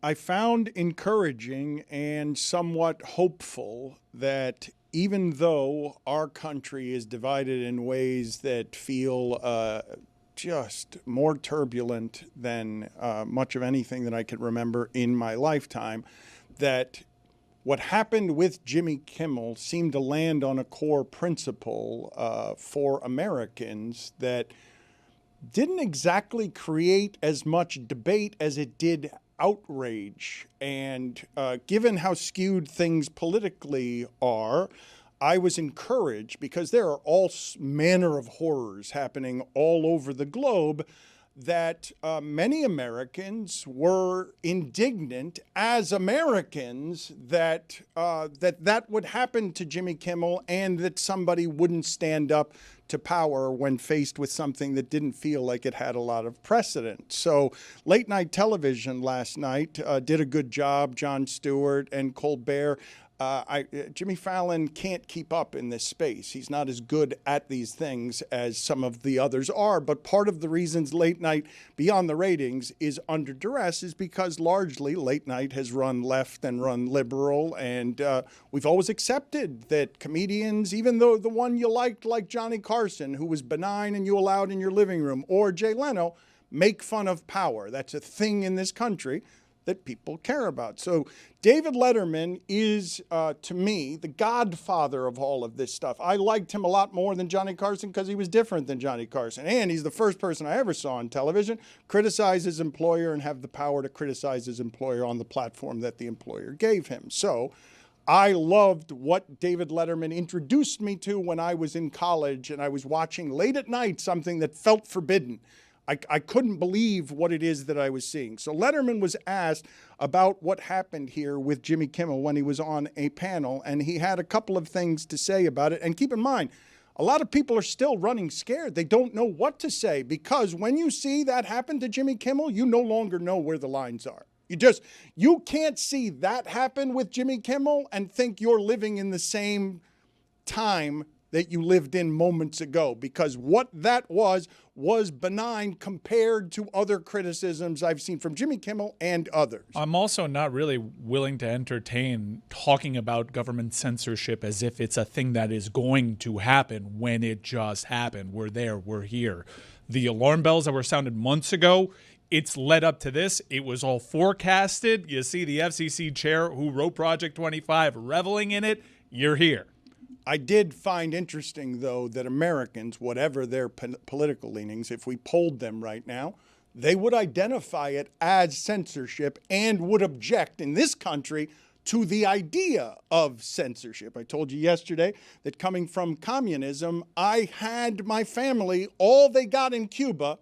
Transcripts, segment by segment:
I found encouraging and somewhat hopeful that even though our country is divided in ways that feel just more turbulent than much of anything that I can remember in my lifetime, that what happened with Jimmy Kimmel seemed to land on a core principle for Americans that didn't exactly create as much debate as it did outrage. And given how skewed things politically are, I was encouraged, because there are all manner of horrors happening all over the globe, that many Americans were indignant as Americans that that would happen to Jimmy Kimmel, and that somebody wouldn't stand up to power when faced with something that didn't feel like it had a lot of precedent. So late night television last night did a good job. Jon Stewart and Colbert. Jimmy Fallon can't keep up in this space. He's not as good at these things as some of the others are. But part of the reasons late night, beyond the ratings, is under duress is because largely late night has run left and run liberal. And we've always accepted that comedians, even though the one you liked, like Johnny Carson, who was benign and you allowed in your living room, or Jay Leno, make fun of power. That's a thing in this country that people care about. So David Letterman is, to me, the godfather of all of this stuff. I liked him a lot more than Johnny Carson because he was different than Johnny Carson. And he's the first person I ever saw on television criticize his employer and have the power to criticize his employer on the platform that the employer gave him. So I loved what David Letterman introduced me to when I was in college and I was watching late at night something that felt forbidden. I couldn't believe what it is that I was seeing. So Letterman was asked about what happened here with Jimmy Kimmel when he was on a panel, and he had a couple of things to say about it. And keep in mind, a lot of people are still running scared. They don't know what to say, because when you see that happen to Jimmy Kimmel, you no longer know where the lines are. You can't see that happen with Jimmy Kimmel and think you're living in the same time that you lived in moments ago, because what that was benign compared to other criticisms I've seen from Jimmy Kimmel and others. I'm also not really willing to entertain talking about government censorship as if it's a thing that is going to happen when it just happened. We're there, we're here. The alarm bells that were sounded months ago, it's led up to this. It was all forecasted. You see the FCC chair who wrote Project 25 reveling in it. You're here. I did find interesting, though, that Americans, whatever their political leanings, if we polled them right now, they would identify it as censorship and would object in this country to the idea of censorship. I told you yesterday that coming from communism, I had my family, all they got in Cuba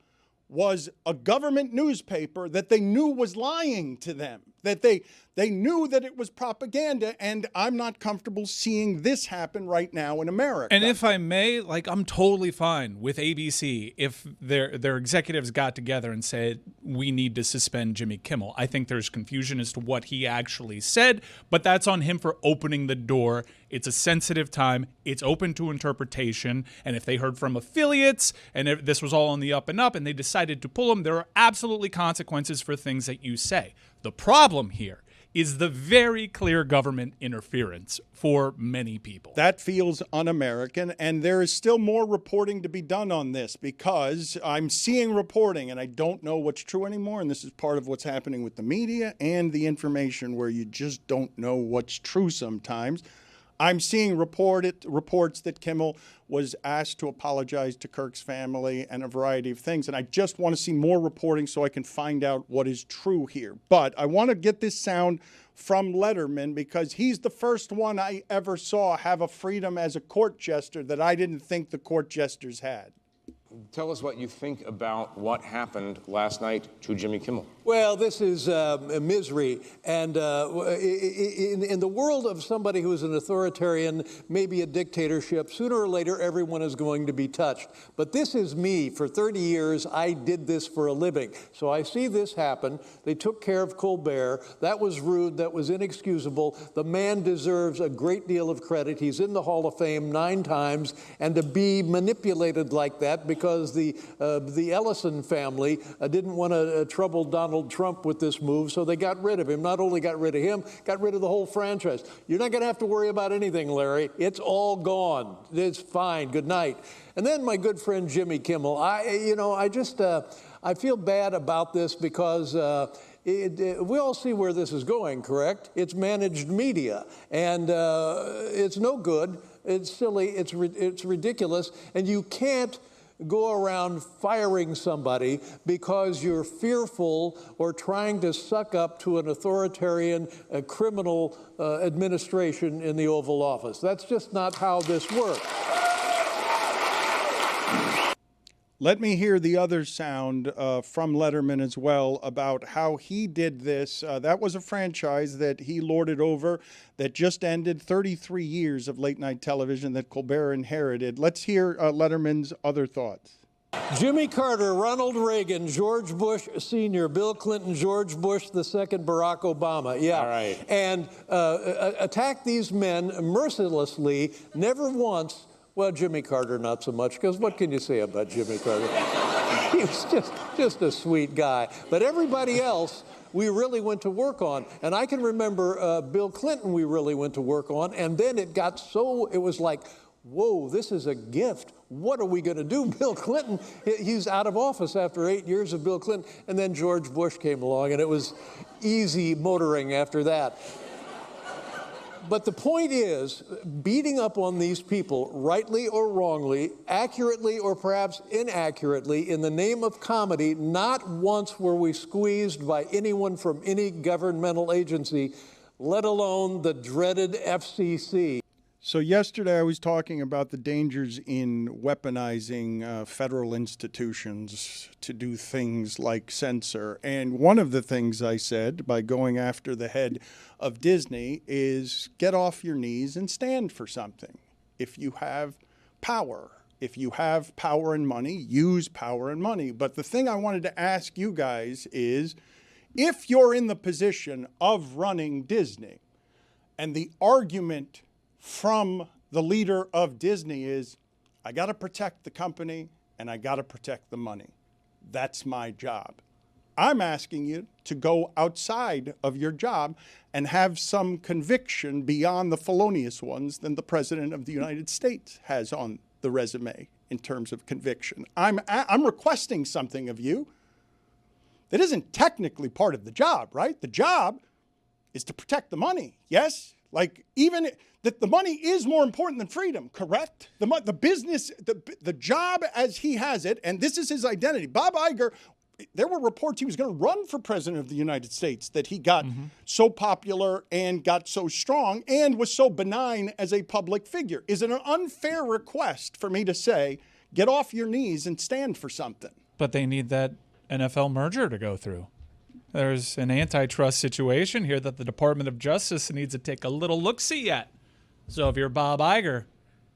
was a government newspaper that they knew was lying to them, that they knew that it was propaganda, and I'm not comfortable seeing this happen right now in America. And if I may, I'm totally fine with ABC if their executives got together and said, we need to suspend Jimmy Kimmel. I think there's confusion as to what he actually said, but that's on him for opening the door. It's a sensitive time. It's open to interpretation. And if they heard from affiliates and if this was all on the up and up and they decided to pull him, there are absolutely consequences for things that you say. The problem here is the very clear government interference for many people. That feels un-American, and there is still more reporting to be done on this, because I'm seeing reporting and I don't know what's true anymore, and this is part of what's happening with the media and the information where you just don't know what's true sometimes. I'm seeing reports that Kimmel was asked to apologize to Kirk's family and a variety of things. And I just want to see more reporting so I can find out what is true here. But I want to get this sound from Letterman because he's the first one I ever saw have a freedom as a court jester that I didn't think the court jesters had. Tell us what you think about what happened last night to Jimmy Kimmel. Well, this is misery. And in the world of somebody who is an authoritarian, maybe a dictatorship, sooner or later everyone is going to be touched. But this is me. For 30 years, I did this for a living. So I see this happen. They took care of Colbert. That was rude. That was inexcusable. The man deserves a great deal of credit. He's in the Hall of Fame 9 times. And to be manipulated like that because because the Ellison family didn't want to trouble Donald Trump with this move, so they got rid of him. Not only got rid of him, got rid of the whole franchise. You're not going to have to worry about anything, Larry. It's all gone. It's fine. Good night. And then my good friend Jimmy Kimmel. I feel bad about this because we all see where this is going, correct? It's managed media, and it's no good. It's silly. It's ridiculous, and you can't go around firing somebody because you're fearful or trying to suck up to an authoritarian criminal administration in the Oval Office. That's just not how this works. Let me hear the other sound from Letterman as well about how he did this. That was a franchise that he lorded over that just ended 33 years of late-night television that Colbert inherited. Let's hear Letterman's other thoughts. Jimmy Carter, Ronald Reagan, George Bush Sr., Bill Clinton, George Bush II, Barack Obama. Yeah. All right. And attack these men mercilessly, never once. Well, Jimmy Carter, not so much, because what can you say about Jimmy Carter? He was just a sweet guy. But everybody else, we really went to work on. And I can remember Bill Clinton we really went to work on. And then it was like, whoa, this is a gift. What are we going to do? Bill Clinton, he's out of office after 8 years of Bill Clinton. And then George Bush came along, and it was easy motoring after that. But the point is, beating up on these people, rightly or wrongly, accurately or perhaps inaccurately, in the name of comedy, not once were we squeezed by anyone from any governmental agency, let alone the dreaded FCC. So yesterday I was talking about the dangers in weaponizing federal institutions to do things like censor. And one of the things I said by going after the head of Disney is get off your knees and stand for something. If you have power and money, use power and money. But the thing I wanted to ask you guys is, if you're in the position of running Disney and the argument from the leader of Disney is, I got to protect the company and I got to protect the money. That's my job. I'm asking you to go outside of your job and have some conviction beyond the felonious ones than the President of the United States has on the resume in terms of conviction. I'm requesting something of you that isn't technically part of the job, right? The job is to protect the money, yes? Like, even that the money is more important than freedom, correct? The business, the job as he has it, and this is his identity. Bob Iger, there were reports he was going to run for president of the United States, that he got so popular and got so strong and was so benign as a public figure. Is it an unfair request for me to say, get off your knees and stand for something? But they need that NFL merger to go through. There's an antitrust situation here that the Department of Justice needs to take a little look-see at. So if you're Bob Iger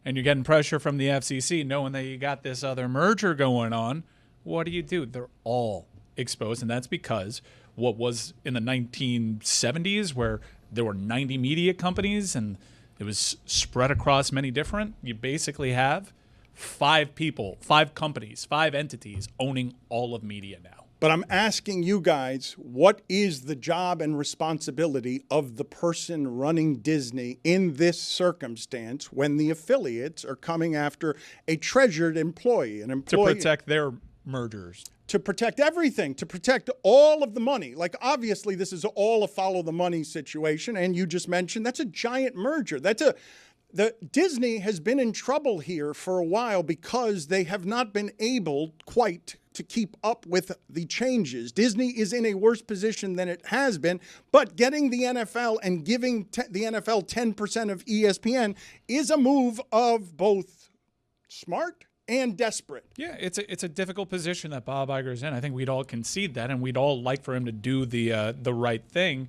and you're getting pressure from the FCC, knowing that you got this other merger going on, what do? They're all exposed, and that's because what was in the 1970s, where there were 90 media companies and it was spread across many different, you basically have 5 people, 5 companies, 5 entities owning all of media now. But I'm asking you guys, what is the job and responsibility of the person running Disney in this circumstance when the affiliates are coming after a treasured employee, an employee? To protect their mergers. To protect everything, to protect all of the money. Like, obviously, this is all a follow the money situation, and you just mentioned that's a giant merger. The Disney has been in trouble here for a while because they have not been able quite to keep up with the changes. Disney is in a worse position than it has been, but getting the NFL and giving the NFL 10% of ESPN is a move of both smart and desperate. Yeah, it's a difficult position that Bob Iger's in. I think we'd all concede that, and we'd all like for him to do the right thing.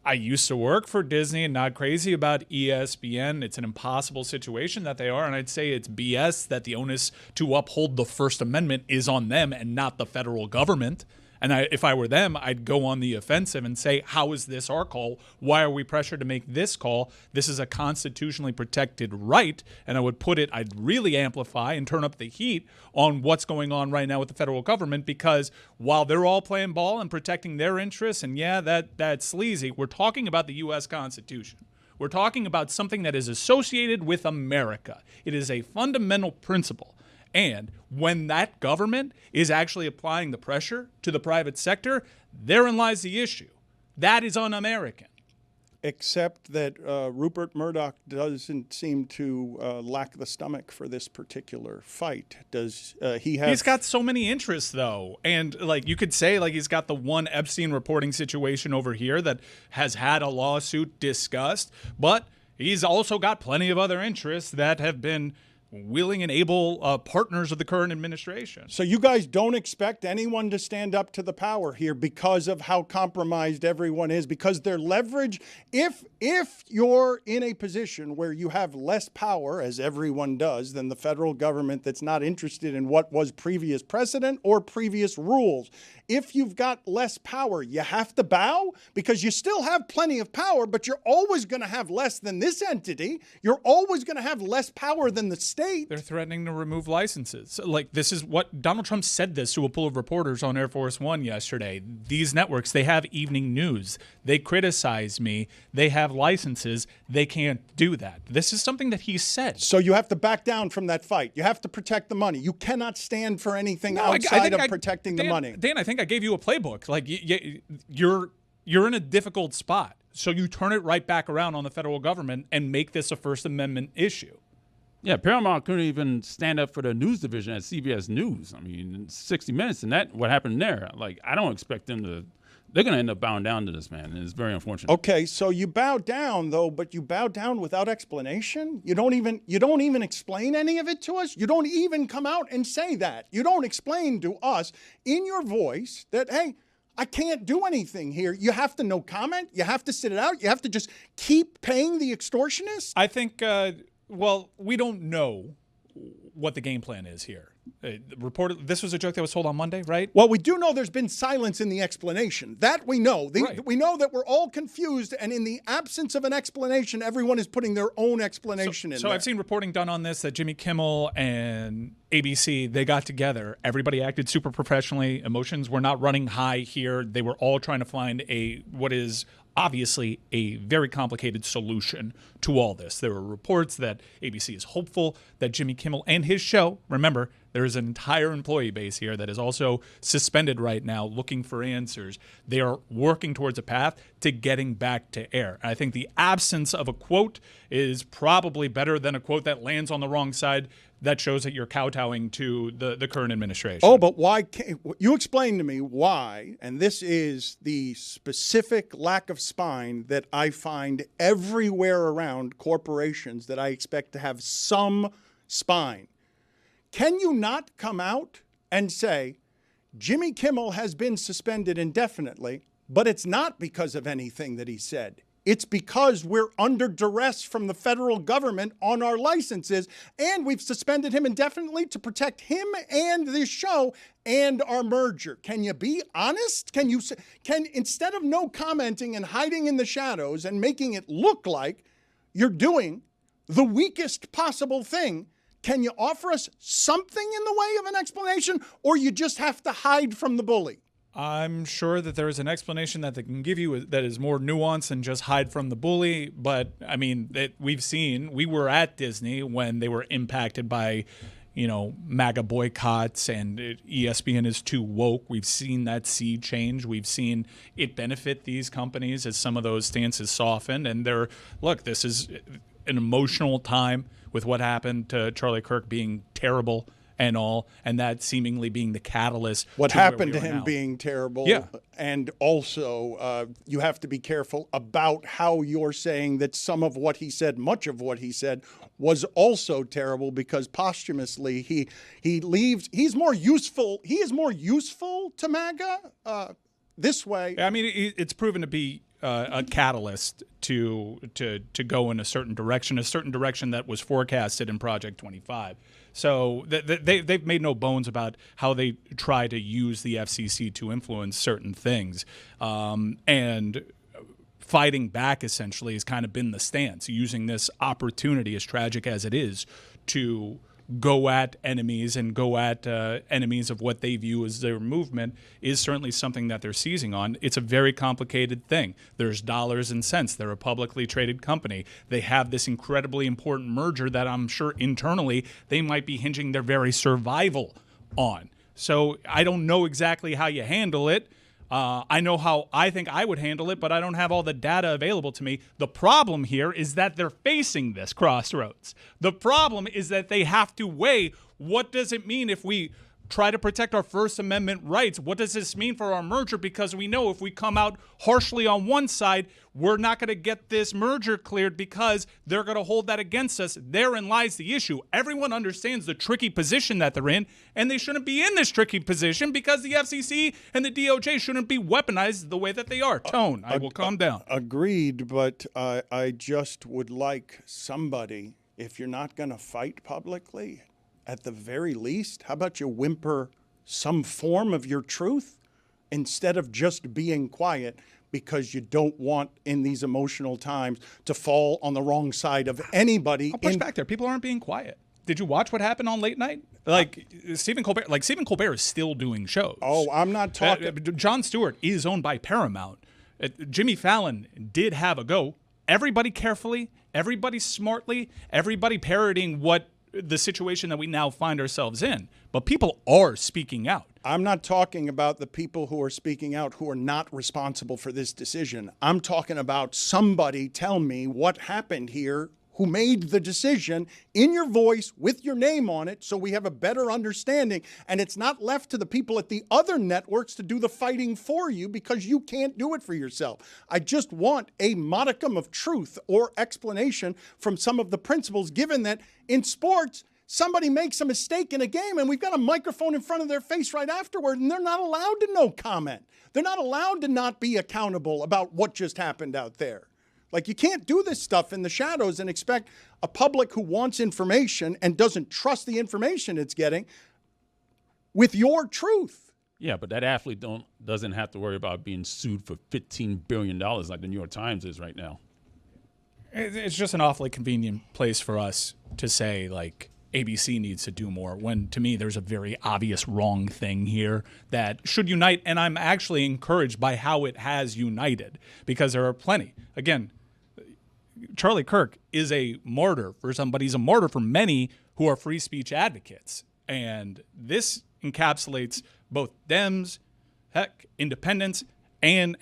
I used to work for Disney and not crazy about ESPN. It's an impossible situation that they are, and I'd say it's BS that the onus to uphold the First Amendment is on them and not the federal government, And if I were them, I'd go on the offensive and say, how is this our call? Why are we pressured to make this call? This is a constitutionally protected right. And I'd really amplify and turn up the heat on what's going on right now with the federal government, because while they're all playing ball and protecting their interests, and yeah, that's sleazy, we're talking about the U.S. Constitution. We're talking about something that is associated with America. It is a fundamental principle. And when that government is actually applying the pressure to the private sector, therein lies the issue. That is un-American. Except that Rupert Murdoch doesn't seem to lack the stomach for this particular fight. Does he have? He's got so many interests, though, and like you could say, like he's got the one Epstein reporting situation over here that has had a lawsuit discussed, but he's also got plenty of other interests that have been willing and able partners of the current administration. So you guys don't expect anyone to stand up to the power here because of how compromised everyone is, because their leverage, if you're in a position where you have less power, as everyone does, than the federal government that's not interested in what was previous precedent or previous rules, if you've got less power, you have to bow because you still have plenty of power, but you're always going to have less than this entity. You're always going to have less power than the state. They're threatening to remove licenses. Like, this is what Donald Trump said this to a pool of reporters on Air Force One yesterday. These networks, they have evening news. They criticize me. They have licenses. They can't do that. This is something that he said. So you have to back down from that fight. You have to protect the money. You cannot stand for anything outside of protecting the money. Dan, I think I gave you a playbook. Like, you're in a difficult spot. So you turn it right back around on the federal government and make this a First Amendment issue. Yeah, Paramount couldn't even stand up for the news division at CBS News. I mean, 60 Minutes and what happened there. Like, I don't expect them to. They're going to end up bowing down to this man, and it's very unfortunate. Okay, so you bow down though, but you bow down without explanation. You don't even explain any of it to us. You don't even come out and say that. You don't explain to us in your voice that, hey, I can't do anything here. You have to no comment. You have to sit it out. You have to just keep paying the extortionist. I think. Well, we don't know what the game plan is here. This was a joke that was told on Monday, right? Well, we do know there's been silence in the explanation. That we know. Right. We know that we're all confused, and in the absence of an explanation, everyone is putting their own explanation in there. So I've seen reporting done on this that Jimmy Kimmel and ABC, they got together. Everybody acted super professionally. Emotions were not running high here. They were all trying to find what is obviously a very complicated solution to all this. There were reports that ABC is hopeful that Jimmy Kimmel and his show, remember, there is an entire employee base here that is also suspended right now looking for answers. They are working towards a path to getting back to air. And I think the absence of a quote is probably better than a quote that lands on the wrong side that shows that you're kowtowing to the current administration. Oh, but why can't you explain to me why, and this is the specific lack of spine that I find everywhere around corporations that I expect to have some spine. Can you not come out and say, Jimmy Kimmel has been suspended indefinitely, but it's not because of anything that he said. It's because we're under duress from the federal government on our licenses, and we've suspended him indefinitely to protect him and this show and our merger. Can you be honest? Can instead of no commenting and hiding in the shadows and making it look like you're doing the weakest possible thing, can you offer us something in the way of an explanation, or you just have to hide from the bully? I'm sure that there is an explanation that they can give you that is more nuanced than just hide from the bully. But I mean, we were at Disney when they were impacted by, MAGA boycotts and ESPN is too woke. We've seen that sea change. We've seen it benefit these companies as some of those stances soften. And this is an emotional time with what happened to Charlie Kirk being terrible and all, and that seemingly being the catalyst. What happened to him being terrible. Yeah. And also, you have to be careful about how you're saying that some of what he said, much of what he said, was also terrible, because posthumously he leaves. He's more useful. He is more useful to MAGA this way. I mean, it's proven to be a catalyst to go in a certain direction that was forecasted in Project 25. So they've made no bones about how they try to use the FCC to influence certain things. And fighting back, essentially, has kind of been the stance, using this opportunity, as tragic as it is, to go at enemies and go at enemies of what they view as their movement is certainly something that they're seizing on. It's a very complicated thing. There's dollars and cents. They're a publicly traded company. They have this incredibly important merger that I'm sure internally they might be hinging their very survival on. So I don't know exactly how you handle it. I know how I think I would handle it, but I don't have all the data available to me. The problem here is that they're facing this crossroads. The problem is that they have to weigh, what does it mean if we try to protect our First Amendment rights? What does this mean for our merger? Because we know if we come out harshly on one side, we're not going to get this merger cleared because they're going to hold that against us. Therein lies the issue. Everyone understands the tricky position that they're in, and they shouldn't be in this tricky position because the FCC and the DOJ shouldn't be weaponized the way that they are. Tone, I will calm down. Agreed, but I just would like somebody, if you're not going to fight publicly, at the very least, how about you whimper some form of your truth instead of just being quiet because you don't want, in these emotional times, to fall on the wrong side of anybody. I'll push back there. People aren't being quiet. Did you watch what happened on late night? Stephen Colbert is still doing shows. Oh, I'm not talking. Jon Stewart is owned by Paramount. Jimmy Fallon did have a go. Everybody carefully, everybody smartly, everybody parroting what the situation that we now find ourselves in. But people are speaking out. I'm not talking about the people who are speaking out who are not responsible for this decision. I'm talking about somebody tell me what happened here, who made the decision in your voice with your name on it so we have a better understanding. And it's not left to the people at the other networks to do the fighting for you because you can't do it for yourself. I just want a modicum of truth or explanation from some of the principles, given that in sports, somebody makes a mistake in a game and we've got a microphone in front of their face right afterward and they're not allowed to no comment. They're not allowed to not be accountable about what just happened out there. Like, you can't do this stuff in the shadows and expect a public who wants information and doesn't trust the information it's getting with your truth. Yeah, but that athlete doesn't have to worry about being sued for $15 billion like the New York Times is right now. It's just an awfully convenient place for us to say, like, ABC needs to do more, when to me there's a very obvious wrong thing here that should unite, and I'm actually encouraged by how it has united because there are plenty. Again, Charlie Kirk is a martyr for some, but he's a martyr for many who are free speech advocates. And this encapsulates both Dems, heck, independents, and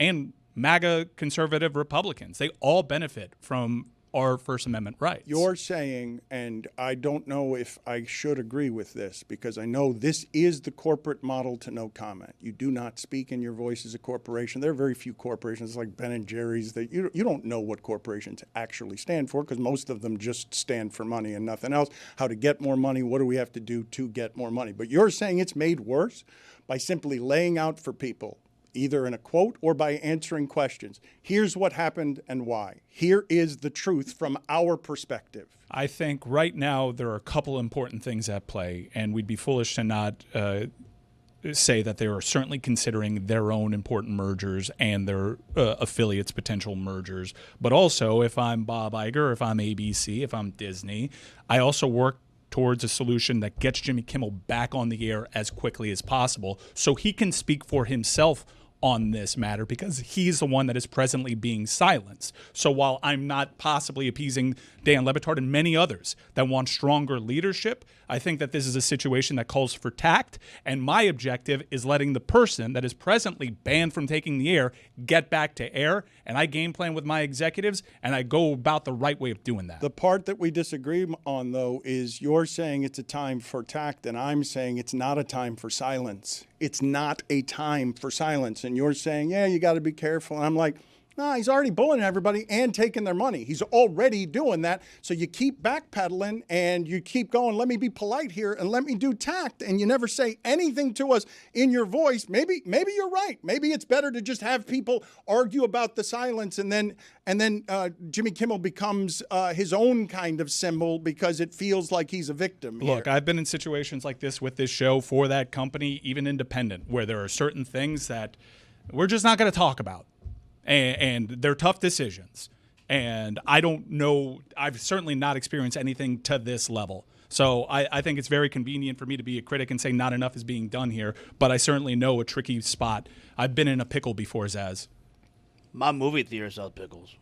MAGA conservative Republicans. They all benefit from our First Amendment rights. You're saying, and I don't know if I should agree with this, because I know this is the corporate model to no comment. You do not speak in your voice as a corporation. There are very few corporations like Ben and Jerry's that you don't know what corporations actually stand for, because most of them just stand for money and nothing else. How to get more money, what do we have to do to get more money? But you're saying it's made worse by simply laying out for people, either in a quote or by answering questions. Here's what happened and why. Here is the truth from our perspective. I think right now there are a couple important things at play, and we'd be foolish to not say that they are certainly considering their own important mergers and their affiliates' potential mergers. But also, if I'm Bob Iger, if I'm ABC, if I'm Disney, I also work towards a solution that gets Jimmy Kimmel back on the air as quickly as possible so he can speak for himself on this matter, because he's the one that is presently being silenced. So while I'm not possibly appeasing Dan Le Batard and many others that want stronger leadership, I think that this is a situation that calls for tact, and my objective is letting the person that is presently banned from taking the air get back to air, and I game plan with my executives, and I go about the right way of doing that. The part that we disagree on, though, is you're saying it's a time for tact, and I'm saying it's not a time for silence. It's not a time for silence. And you're saying, yeah, you got to be careful. And I'm like, No, he's already bullying everybody and taking their money. He's already doing that. So you keep backpedaling and you keep going, let me be polite here and let me do tact. And you never say anything to us in your voice. Maybe you're right. Maybe it's better to just have people argue about the silence and then Jimmy Kimmel becomes his own kind of symbol because it feels like he's a victim. Look, I've been in situations like this with this show for that company, even independent, where there are certain things that we're just not going to talk about. And they're tough decisions. And I don't know, I've certainly not experienced anything to this level. So I think it's very convenient for me to be a critic and say not enough is being done here. But I certainly know a tricky spot. I've been in a pickle before, Zaz. My movie theater sells pickles.